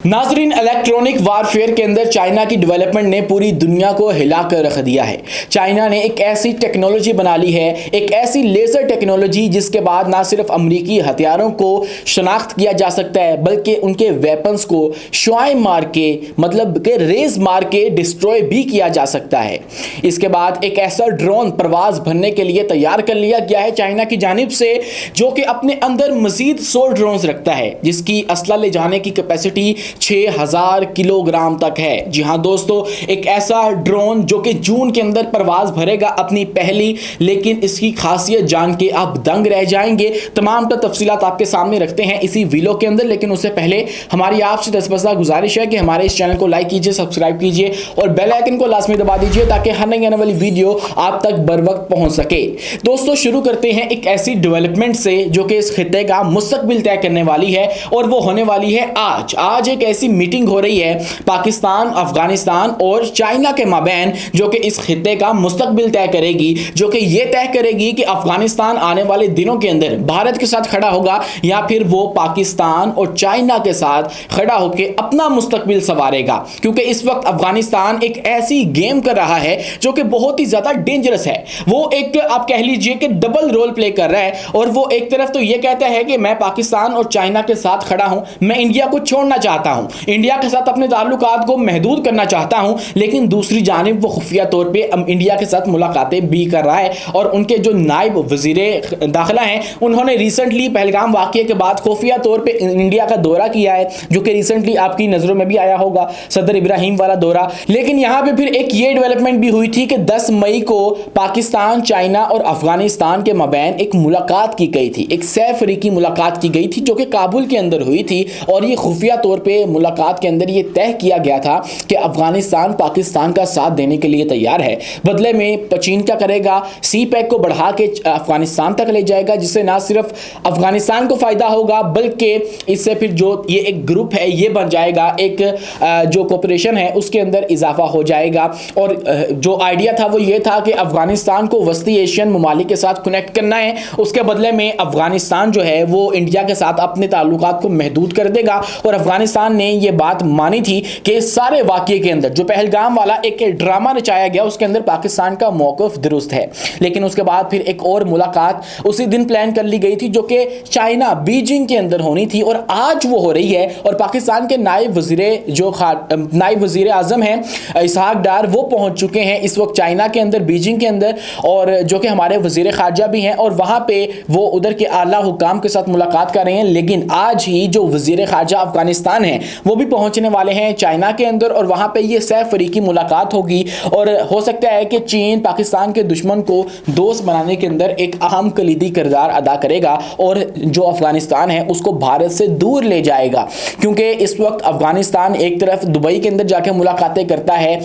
नाजरीन, electronic warfare के अंदर चाइना की डेवलपमेंट ने पूरी दुनिया को हिला कर रख दिया है। चाइना ने एक ऐसी टेक्नोलॉजी बना ली है, एक ऐसी लेजर टेक्नोलॉजी जिसके बाद ना सिर्फ अमेरिकी हथियारों को शनाख्त किया जा सकता है बल्कि उनके वेपन्स को शुआएं मार के मतलब के रेज मार के डिस्ट्रॉय भी किया जा सकता है। इसके बाद एक ऐसा ड्रोन प्रवास भरने के लिए तैयार कर लिया गया है चाइना की जानिब से, जो कि अपने अंदर मजीद 100 ड्रोन रखता है जिसकी असला ले जाने की कैपेसिटी 6000 किलोग्राम तक है। जी हां दोस्तों, एक ऐसा ड्रोन जो कि जून के अंदर परवाज भरेगा अपनी पहली, लेकिन इसकी खासियत जान के आप दंग रह जाएंगे। तमाम तफसीलात आपके सामने रखते हैं इसी वीडियो के अंदर, लेकिन उससे पहले हमारी आपसे दस्तबरदा गुजारिश है कि हमारे इस चैनल को लाइक कीजिए, सब्सक्राइब कीजिए और बेल आइकन को लाजमी दबा दीजिए ताकि हर नई आने वाली वीडियो आप तक बर वक्त पहुंच सके। दोस्तों, शुरू करते हैं एक ऐसी डेवलपमेंट से जो कि इस खित्ते का मुस्तकबिल तय करने वाली है, और वो होने वाली है आज एक ऐसी मीटिंग हो रही है पाकिस्तान, अफगानिस्तान और चाइना के माबैन, जो कि इस खित्ते का मुस्तकबिल तय करेगी, जो कि ये तय करेगी कि अफगानिस्तान आने वाले दिनों के अंदर भारत के साथ खड़ा होगा या फिर वो पाकिस्तान और चाइना के साथ खड़ा होकर अपना मुस्तकबिल संवारेगा। क्योंकि इस वक्त अफगानिस्तान एक ऐसी गेम कर रहा है जो कि बहुत ही ज्यादा डेंजरस है। वो एक आप कह लीजिए कि डबल रोल प्ले कर रहा है, और वो एक तरफ तो ये कहता है कि मैं पाकिस्तान और चाइना के साथ खड़ा हूं, मैं इंडिया को छोड़ना चाहता हूं, इंडिया के साथ अपने ताल्लुकात को महदूद करना चाहता हूं, लेकिन दूसरी जानिब वो खुफिया तौर पे इंडिया के साथ मुलाकातें भी कर रहा है। और उनके जो नायब वजीर दाखिला हैं, उन्होंने रिसेंटली पहलगाम वाक़ये के बाद खुफिया तौर पे इंडिया का दौरा किया है, जो कि रिसेंटली आपकी नज़रों में भी आया होगा, सदर इब्राहिम वाला दौरा। लेकिन यहाँ पे फिर एक ये डेवलपमेंट भी हुई थी कि 10 मई को पाकिस्तान, चाइना और अफगानिस्तान के माबैन एक मुलाकात की गई थी, एक सैफरीकी मुलाकात की गई थी जो कि काबुल के अंदर हुई थी। और ये खुफिया तौर पर मुलाकात के अंदर ये तय किया गया था कि अफगानिस्तान पाकिस्तान का साथ देने के लिए तैयार है। बदले में चीन क्या करेगा, सी पैक को बढ़ा के अफगानिस्तान तक ले जाएगा, जिससे ना सिर्फ अफगानिस्तान को फायदा होगा बल्कि इससे फिर जो ये एक ग्रुप है ये बन जाएगा, एक जो कोऑपरेशन है उसके अंदर इजाफा हो जाएगा। और जो आइडिया था वो ये था कि अफगानिस्तान को वस्ती एशियन ममालिक के साथ कनेक्ट करना है, उसके बदले में अफगानिस्तान जो है वो इंडिया के साथ अपने ताल्लुकात को महदूद कर देगा। और अफगानिस्तान ने ये बात मानी थी कि इस सारे वाकये के अंदर जो पहलगाम वाला एक ड्रामा रचाया गया उसके अंदर पाकिस्तान का मौक़िफ़ दुरुस्त है। लेकिन उसके बाद फिर एक और मुलाकात उसी दिन प्लान कर ली गई थी जो कि चाइना बीजिंग के अंदर होनी थी, और आज वो हो रही है। और पाकिस्तान के नायब वज़ीर आज़म हैं इसहाक डार, वो पहुंच चुके हैं इस वक्त चाइना के अंदर, बीजिंग के अंदर, और जो कि हमारे वज़ीर ख़ारजा भी हैं, और वहाँ पे वो उधर के आला हुकाम के साथ मुलाकात कर रहे हैं। लेकिन आज ही जो वज़ीर ख़ारजा अफगानिस्तान है वो भी पहुंचने वाले हैं चाइना के अंदर, और वहां पे ये सैफरीकी मुलाकात होगी। और हो सकता है कि चीन पाकिस्तान के दुश्मन को दोस्त बनाने के अंदर एक अहम कलीदी किरदार अदा करेगा और जो अफगानिस्तान है उसको भारत से दूर ले जाएगा। क्योंकि इस वक्त अफगानिस्तान एक तरफ दुबई के अंदर जाके मुलाकातें करता है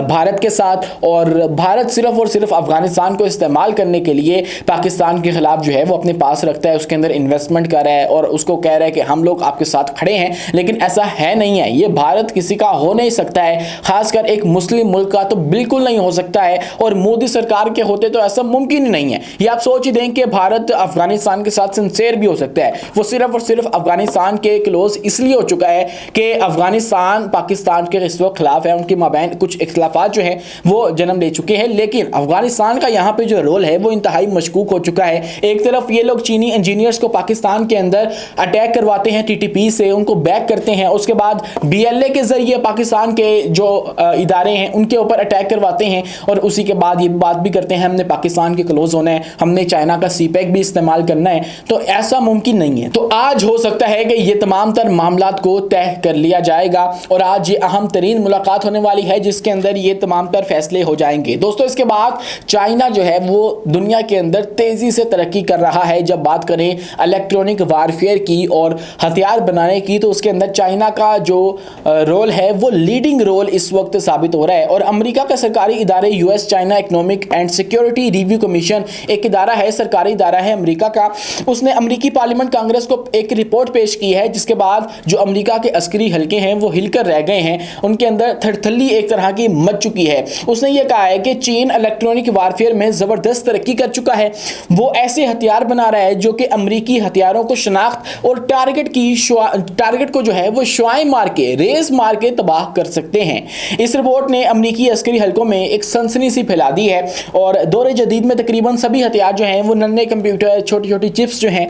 भारत के साथ, और भारत सिर्फ और सिर्फ अफगानिस्तान को इस्तेमाल करने के लिए पाकिस्तान के खिलाफ जो है वो अपने पास रखता है, उसके अंदर इन्वेस्टमेंट कर रहा है और उसको कह रहा है कि हम लोग आपके साथ खड़े हैं। लेकिन ऐसा है नहीं है, ये भारत किसी का हो नहीं सकता है, खासकर एक मुस्लिम मुल्क का तो बिल्कुल नहीं हो सकता है, और मोदी सरकार के होते तो ऐसा मुमकिन ही नहीं है। ये आप सोच ही दें कि भारत अफगानिस्तान के साथ सिंसेयर भी हो सकता है, वो सिर्फ और सिर्फ अफगानिस्तान के क्लोज इसलिए हो चुका है कि अफगानिस्तान पाकिस्तान के इस वक्त खिलाफ है, उनके माबैन कुछ इख्तिलाफात जो हैं वो जन्म ले चुके हैं। लेकिन अफगानिस्तान का यहाँ पे जो रोल है वो इंतहाई मशकूक हो चुका है। एक तरफ ये लोग चीनी इंजीनियर्स को पाकिस्तान के अंदर अटैक करवाते हैं, TTP से उनको बैक करते हैं, उसके बाद BLA के जरिए पाकिस्तान के जो इदारे हैं उनके ऊपर अटैक करवाते हैं, और उसी के बाद ये बात भी करते हैं हमने पाकिस्तान के क्लोज होना है, हमने चाइना का CPEC भी इस्तेमाल करना है। तो ऐसा मुमकिन नहीं है। तो आज हो सकता है कि ये तमाम तर मामलात को तय कर लिया जाएगा, और आज ये अहम तरीन मुलाकात होने वाली है जिसके अंदर ये तमाम तर फैसले हो जाएंगे। दोस्तों, इसके बाद चाइना जो है वो दुनिया के अंदर तेजी से तरक्की कर रहा है। जब बात करें इलेक्ट्रॉनिक वारफेयर की और हथियार बनाने की, तो उसके अंदर चाइना का जो रोल है वो लीडिंग रोल इस वक्त साबित हो रहा है। और अमेरिका का सरकारी इदारे US China economic and security review commission एक इदारा है, सरकारी इदारा है अमेरिका का, उसने अमेरिकी पार्लियामेंट कांग्रेस को एक रिपोर्ट पेश की है, जिसके बाद जो अमेरिका के अस्करी हल्के हैं वो हिलकर रह गए हैं, उनके अंदर थरथल्ली एक तरह की मच चुकी है। उसने ये कहा है कि चीन इलेक्ट्रॉनिक वारफेयर में जबरदस्त तरक्की कर चुका है, वो ऐसे हथियार बना रहा है जो कि अमेरिकी हथियारों को शनाख्त और टारगेट को जो है वो शुआएं मार के, रेस मार के तबाह कर सकते हैं। इस रिपोर्ट ने अमरीकी अस्करी हलकों में एक सनसनी सी फैला दी है और दौर जदीद में तकरीबन सभी हथियार जो हैं वो नन्हे कंप्यूटर, छोटी छोटी चिप्स जो हैं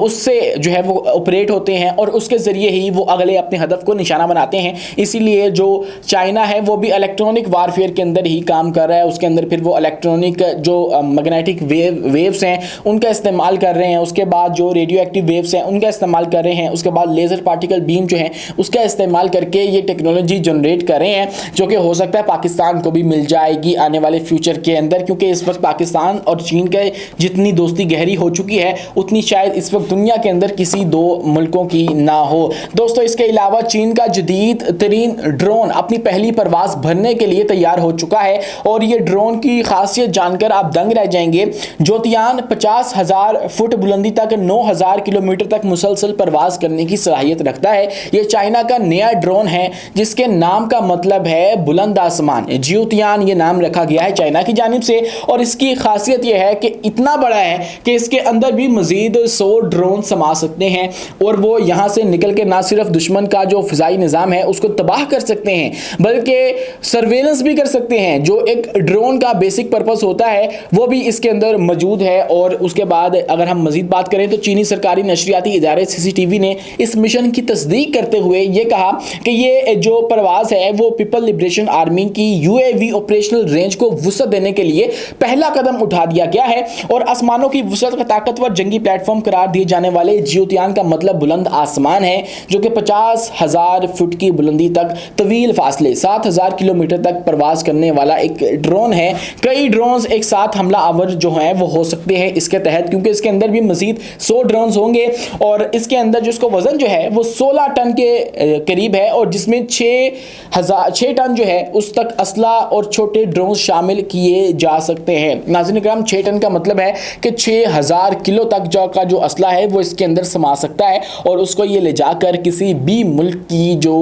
उससे जो है वो ऑपरेट होते हैं और उसके ज़रिए ही वो अगले अपने हदफ को निशाना बनाते हैं। इसीलिए जो चाइना है वो भी इलेक्ट्रॉनिक वारफेयर के अंदर ही काम कर रहा है। उसके अंदर फिर वो इलेक्ट्रॉनिक जो मैग्नेटिक वेव्स हैं उनका इस्तेमाल कर रहे हैं, उसके बाद जो रेडियो एक्टिव वेव्स हैं उनका इस्तेमाल कर रहे हैं, उसके बाद लेज़र पार्टिकल बीम जो है उसका इस्तेमाल करके ये टेक्नोलॉजी जनरेट कर रहे हैं, जो कि हो सकता है पाकिस्तान को भी मिल जाएगी आने वाले फ्यूचर के अंदर। क्योंकि इस वक्त पाकिस्तान और चीन के जितनी दोस्ती गहरी हो चुकी है उतनी शायद इस वक्त दुनिया के अंदर किसी दो मुल्कों की ना हो। दोस्तों, इसके अलावा चीन का जदीद तरीन ड्रोन अपनी पहली परवाज भरने के लिए तैयार हो चुका है और ये ड्रोन की खासियत जानकर आप दंग रह जाएंगे। ज्योतियान 50,000 फुट बुलंदी तक 9,000 किलोमीटर तक मुसलसल परवाज करने की सलाहियत रखता है। ये चाइना का नया ड्रोन है जिसके नाम का मतलब है बुलंद आसमान। ज्योतियान ये नाम रखा गया है चाइना की जानिब से और इसकी खासियत यह है कि इतना बड़ा है कि इसके अंदर भी मजीद 100 ड्रोन समा सकते हैं और वो यहाँ से निकल के ना सिर्फ दुश्मन का जो फिजाई निज़ाम है उसको तबाह कर सकते हैं बल्कि सर्वेलेंस भी कर सकते हैं। जो एक ड्रोन का बेसिक पर्पस होता है वो भी इसके अंदर मौजूद है। और उसके बाद अगर हम मजीद बात करें तो चीनी सरकारी नशरियाती इदारे CCTV ने इस मिशन की तस्दीक करते हुए ये कहा कि ये जो परवाज है वो पीपल लिबरेशन आर्मी की UAV ऑपरेशनल रेंज को वुसअत देने के लिए पहला कदम उठा दिया गया है और आसमानों की वुसअत का ताकतवर जंगी प्लेटफॉर्म करार दिए जाने वाले ज्योतियान का मतलब बुलंद आसमान है, जो कि 50,000 फुट की बुलंदी तक तवील फासले 7,000 किलोमीटर तक परवाज करने वाला एक ड्रोन है। कई ड्रोन्स एक साथ हमला आवर जो हैं वो हो सकते हैं इसके तहत, क्योंकि इसके अंदर भी मजीद 100 ड्रोन्स होंगे और इसके अंदर जो इसका वजन जो है वो 16 टन के करीब है और जिसमें 6 टन जो है उस तक असला और छोटे ड्रोन शामिल किए जा सकते हैं। नाज़रीन किराम, 6 टन का मतलब है कि 6,000 किलो तक का जो असला है वो इसके अंदर समा सकता है और उसको ये ले जाकर किसी भी मुल्क की जो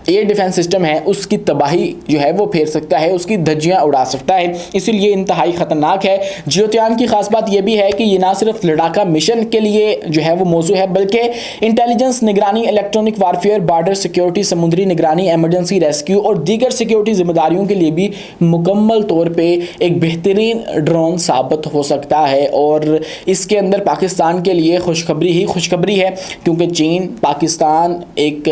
एयर डिफेंस सिस्टम है उसकी तबाही जो है वो फेर सकता है, उसकी धज्जियां उड़ा सकता है। इसीलिए इंतहाई खतरनाक है। ज्योतियान की खास बात यह भी है कि ये ना सिर्फ लड़ाका मिशन के लिए जो है वो मौजू है बल्कि इंटेलिजेंस, निगरानी, इलेक्ट्रॉनिक वारफेयर, बॉर्डर सिक्योरिटी, समुद्री निगरानी, एमरजेंसी रेस्क्यू और दीगर सिक्योरिटी जिम्मेदारियों के लिए भी मुकम्मल तौर पे एक बेहतरीन ड्रोन साबित हो सकता है। और इसके अंदर पाकिस्तान के लिए खुशखबरी ही खुशखबरी है, क्योंकि चीन, पाकिस्तान एक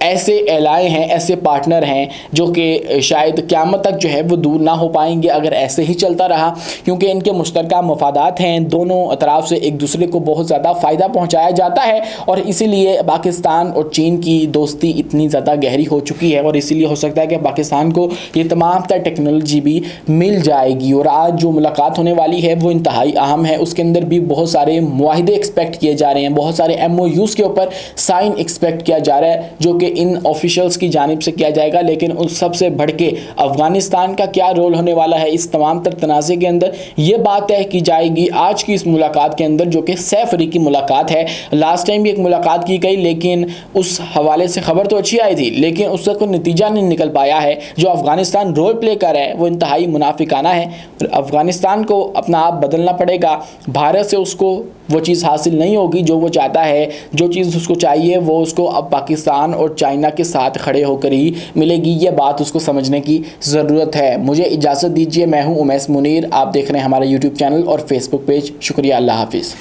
ऐसे एलाय हैं, ऐसे पार्टनर हैं जो कि शायद क़यामत तक जो है वो दूर ना हो पाएंगे अगर ऐसे ही चलता रहा, क्योंकि इनके मुश्तरका मफादात हैं। दोनों तरफ से एक दूसरे को बहुत ज़्यादा फ़ायदा पहुँचाया जाता है और इसीलिए पाकिस्तान और चीन की दोस्ती इतनी ज़्यादा गहरी हो चुकी है और इसीलिए हो सकता है कि पाकिस्तान को ये तमाम तर टेक्नोलॉजी भी मिल जाएगी। और आज जो मुलाकात होने वाली है वो इंतहाई अहम है। उसके अंदर भी बहुत सारे मुआहिदे एक्सपेक्ट किए जा रहे हैं, बहुत सारे MOUs के ऊपर साइन एक्सपेक्ट किया जा रहा है जो कि इन ऑफिशियल्स की जानिब से किया जाएगा। लेकिन उन सबसे बढ़ के अफगानिस्तान का क्या रोल होने वाला है इस तमाम तर तनाज़े के अंदर, ये बात तय की जाएगी आज की इस मुलाकात के अंदर, जो कि सैफ अली की मुलाकात है। लास्ट टाइम भी एक मुलाकात की गई लेकिन उस हवाले से खबर तो अच्छी आई थी लेकिन उसका कोई नतीजा नहीं निकल पाया है। जो अफगानिस्तान रोल प्ले कर रहा है वो इंतहाई मुनाफिकाना है। अफगानिस्तान को अपना आप बदलना पड़ेगा। भारत से उसको वो चीज़ हासिल नहीं होगी जो वो चाहता है। जो चीज़ उसको चाहिए वो उसको अब पाकिस्तान और चाइना के साथ खड़े होकर ही मिलेगी। ये बात उसको समझने की ज़रूरत है। मुझे इजाज़त दीजिए, मैं हूँ उमैस मुनीर। आप देख रहे हैं हमारा YouTube चैनल और Facebook पेज। शुक्रिया, अल्लाह हाफिज़।